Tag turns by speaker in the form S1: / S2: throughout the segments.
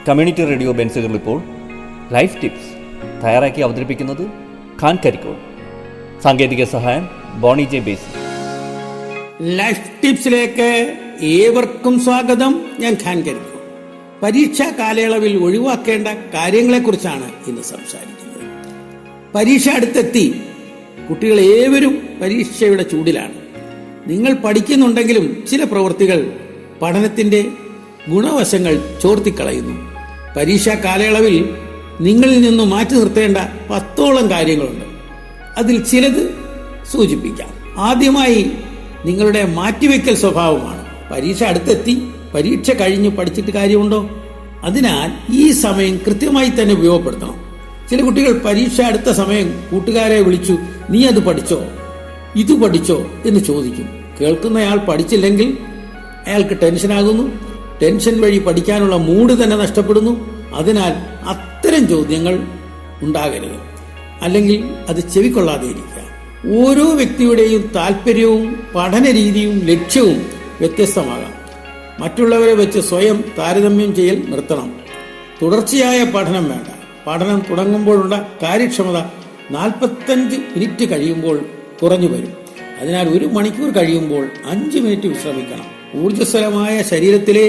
S1: Community radio ബെൻസുകൾ ഇപ്പോൾ life tips തയ്യാറാക്കി അവതരിപ്പിക്കുന്നത് ഖാൻ കരിക്കോൾ. സാങ്കേതിക സഹായം ബോണി ജെ ബേസി.
S2: ലൈഫ് ടിപ്സിലേക്ക് ഏവർക്കും സ്വാഗതം. ഞാൻ ഖാൻ കരിക്കോൾ. പരീക്ഷാ കാലയളവിൽ ഒഴിവാക്കേണ്ട കാര്യങ്ങളെക്കുറിച്ചാണ് ഇന്ന് സംസാരിക്കുന്നത്. പരീക്ഷ അടുത്തെത്തി. കുട്ടികൾ ഏവരും പരീക്ഷയുടെ ചൂടിലാണ്. നിങ്ങൾ പഠിക്കുന്നുണ്ടെങ്കിലും ചില പ്രവൃത്തികൾ പഠനത്തിന്റെ ഗുണവശങ്ങൾ ചോർത്തിക്കളയുന്നു. പരീക്ഷാ കാലയളവിൽ നിങ്ങളിൽ നിന്നും മാറ്റി നിർത്തേണ്ട 10ഓളം കാര്യങ്ങളുണ്ട്. അതിൽ ചിലത് സൂചിപ്പിക്കാം. ആദ്യമായി നിങ്ങളുടെ മാറ്റിവെക്കൽ സ്വഭാവമാണ്. പരീക്ഷ അടുത്തെത്തി, പരീക്ഷ കഴിഞ്ഞ് പഠിച്ചിട്ട് കാര്യമുണ്ടോ? അതിനാൽ ഈ സമയം കൃത്യമായി തന്നെ ഉപയോഗപ്പെടുത്തണം. ചില കുട്ടികൾ പരീക്ഷ അടുത്ത സമയം കൂട്ടുകാരെ വിളിച്ചു, നീ അത് പഠിച്ചോ, ഇത് പഠിച്ചോ എന്ന് ചോദിക്കും. കേൾക്കുന്നയാൾ പഠിച്ചില്ലെങ്കിൽ അയാൾക്ക് ടെൻഷനാകുന്നു. ടെൻഷൻ വഴി പഠിക്കാനുള്ള മൂഡ് തന്നെ നഷ്ടപ്പെടുന്നു. അതിനാൽ അത്തരം ചോദ്യങ്ങൾ ഉണ്ടാകരുത്, അല്ലെങ്കിൽ അത് ചെവിക്കൊള്ളാതെ ഇരിക്കുക. ഓരോ വ്യക്തിയുടെയും താല്പര്യവും പഠന രീതിയും ലക്ഷ്യവും വ്യത്യസ്തമാകാം. മറ്റുള്ളവരെ വെച്ച് സ്വയം താരതമ്യം ചെയ്യൽ നിർത്തണം. തുടർച്ചയായ പഠനം വേണ്ട. പഠനം തുടങ്ങുമ്പോഴുള്ള കാര്യക്ഷമത 45 മിനിറ്റ് കഴിയുമ്പോൾ കുറഞ്ഞു വരും. അതിനാൽ 1 മണിക്കൂർ കഴിയുമ്പോൾ 5 മിനിറ്റ് വിശ്രമിക്കണം. ഊർജ്ജസ്വലമായ ശരീരത്തിലെ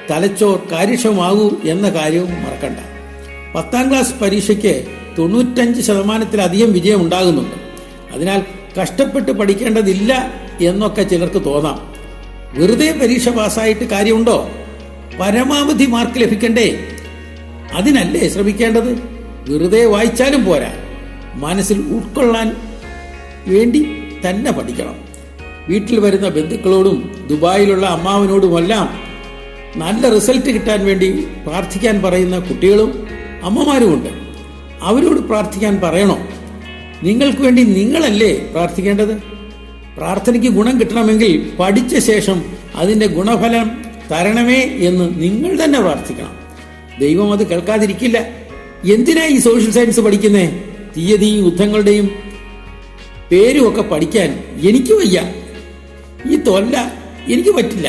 S2: തലച്ചോർ കാര്യക്ഷമമാകൂ എന്ന കാര്യവും മറക്കണ്ട. 10ാം ക്ലാസ് പരീക്ഷയ്ക്ക് 95% വിജയം ഉണ്ടാകുന്നുണ്ട്. അതിനാൽ കഷ്ടപ്പെട്ട് പഠിക്കേണ്ടതില്ല എന്നൊക്കെ ചിലർക്ക് തോന്നാം. വെറുതെ പരീക്ഷ പാസ്സായിട്ട് കാര്യമുണ്ടോ? പരമാവധി മാർക്ക് ലഭിക്കണ്ടേ? അതിനല്ലേ ശ്രമിക്കേണ്ടത്. വെറുതെ വായിച്ചാലും പോരാ, മനസ്സിൽ ഉൾക്കൊള്ളാൻ വേണ്ടി തന്നെ പഠിക്കണം. വീട്ടിൽ വരുന്ന ബന്ധുക്കളോടും ദുബായിലുള്ള അമ്മാവനോടുമെല്ലാം നല്ല റിസൾട്ട് കിട്ടാൻ വേണ്ടി പ്രാർത്ഥിക്കാൻ പറയുന്ന കുട്ടികളും അമ്മമാരുമുണ്ട്. അവരോട് പ്രാർത്ഥിക്കാൻ പറയണോ? നിങ്ങൾക്ക് വേണ്ടി നിങ്ങളല്ലേ പ്രാർത്ഥിക്കേണ്ടത്? പ്രാർത്ഥനയ്ക്ക് ഗുണം കിട്ടണമെങ്കിൽ പഠിച്ച ശേഷം അതിൻ്റെ ഗുണഫലം തരണമേ എന്ന് നിങ്ങൾ തന്നെ പ്രാർത്ഥിക്കണം. ദൈവം അത് കേൾക്കാതിരിക്കില്ല. എന്തിനാ ഈ സോഷ്യൽ സയൻസ് പഠിക്കുന്നേ? തീയതിയും യുദ്ധങ്ങളുടെയും പേരുമൊക്കെ പഠിക്കാൻ എനിക്ക് വയ്യ. ഈ തൊല്ല എനിക്ക് പറ്റില്ല.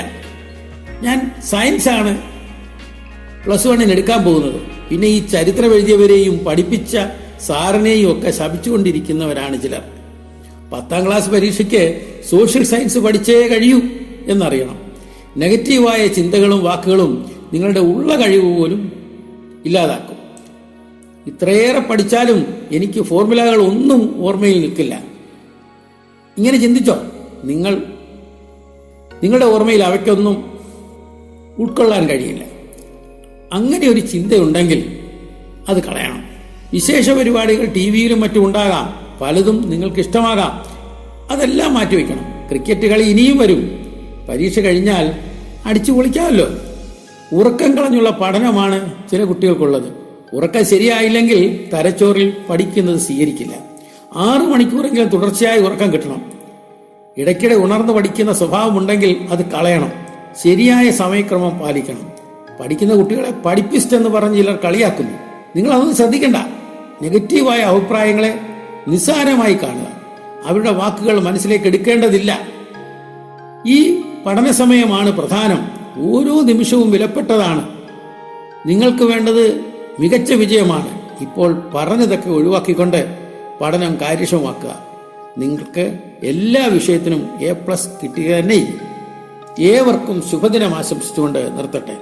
S2: ഞാൻ സയൻസാണ് +1 എടുക്കാൻ പോകുന്നത്. പിന്നെ ഈ ചരിത്രം എഴുതിയവരെയും പഠിപ്പിച്ച സാറിനെയും ഒക്കെ ശപിച്ചുകൊണ്ടിരിക്കുന്നവരാണ് ചിലർ. 10ാം ക്ലാസ് പരീക്ഷയ്ക്ക് സോഷ്യൽ സയൻസ് പഠിച്ചേ കഴിയൂ എന്നറിയണം. നെഗറ്റീവായ ചിന്തകളും വാക്കുകളും നിങ്ങളുടെ ഉള്ള കഴിവ് പോലും ഇല്ലാതാക്കും. ഇത്രയേറെ പഠിച്ചാലും എനിക്ക് ഫോർമുലകൾ ഒന്നും ഓർമ്മയിൽ നിൽക്കില്ല. ഇങ്ങനെ ചിന്തിച്ചോ? നിങ്ങളുടെ ഓർമ്മയിൽ അവയ്ക്കൊന്നും ഉൾക്കൊള്ളാൻ കഴിയില്ല. അങ്ങനെ ഒരു ചിന്തയുണ്ടെങ്കിൽ അത് കളയണം. വിശേഷ പരിപാടികൾ ടിവിയിലും മറ്റും ഉണ്ടാകാം. പലതും നിങ്ങൾക്ക് ഇഷ്ടമാകാം. അതെല്ലാം മാറ്റിവെക്കണം. ക്രിക്കറ്റ് കളി ഇനിയും വരും. പരീക്ഷ കഴിഞ്ഞാൽ അടിച്ചു പൊളിക്കാമല്ലോ. ഉറക്കം കളഞ്ഞുള്ള പഠനമാണ് ചില കുട്ടികൾക്കുള്ളത്. ഉറക്കം ശരിയായില്ലെങ്കിൽ തലച്ചോറിൽ പഠിക്കുന്നത് സ്വീകരിക്കില്ല. 6 മണിക്കൂറെങ്കിലും തുടർച്ചയായി ഉറക്കം കിട്ടണം. ഇടയ്ക്കിടെ ഉണർന്ന് പഠിക്കുന്ന സ്വഭാവമുണ്ടെങ്കിൽ അത് കളയണം. ശരിയായ സമയക്രമം പാലിക്കണം. പഠിക്കുന്ന കുട്ടികളെ പഠിപ്പിസ്റ്റ് എന്ന് പറഞ്ഞ് ചിലർ കളിയാക്കുന്നു. നിങ്ങൾ അതൊന്നും ശ്രദ്ധിക്കണ്ട. നെഗറ്റീവായ അഭിപ്രായങ്ങളെ നിസ്സാരമായി കാണുക. അവരുടെ വാക്കുകൾ മനസ്സിലേക്ക് എടുക്കേണ്ടതില്ല. ഈ പഠന സമയമാണ് പ്രധാനം. ഓരോ നിമിഷവും വിലപ്പെട്ടതാണ്. നിങ്ങൾക്ക് വേണ്ടത് മികച്ച വിജയമാണ്. ഇപ്പോൾ പറഞ്ഞതൊക്കെ ഒഴിവാക്കിക്കൊണ്ട് പഠനം കാര്യക്ഷമമാക്കുക. നിങ്ങൾക്ക് എല്ലാ വിഷയത്തിനും A+ കിട്ടുക തന്നെ. ഏവർക്കും ശുഭദിനം ആശംസിച്ചുകൊണ്ട് നിർത്തട്ടെ.